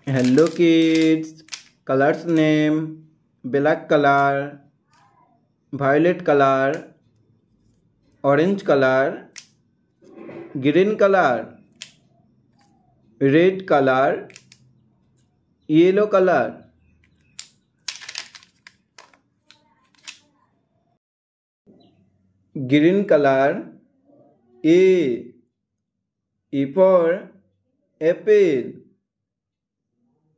Hello kids. Colors name: black color, violet color, orange color, green color, red color, yellow color. Green color. A for apple.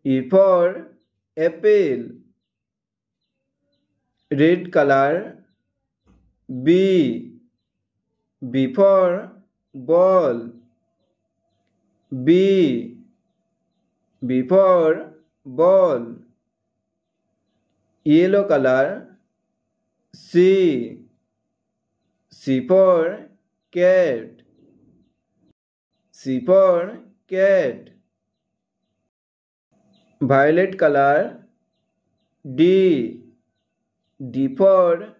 E for apple. Red color. B for ball. B for ball. Yellow color. C for cat. C for cat. Violet color. D for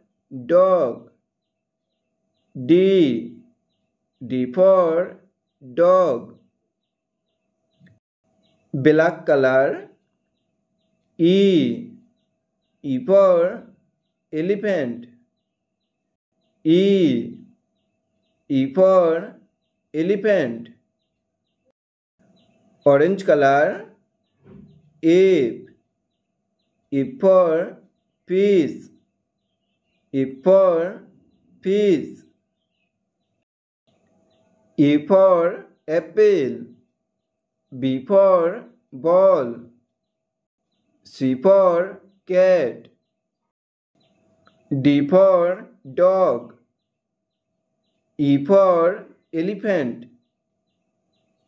dog. D for dog. Black color. E for elephant. E for elephant. Orange color. F for fish. F for fish. A for apple. B for ball. C for cat. D for dog. E for elephant.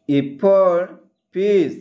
F for fish.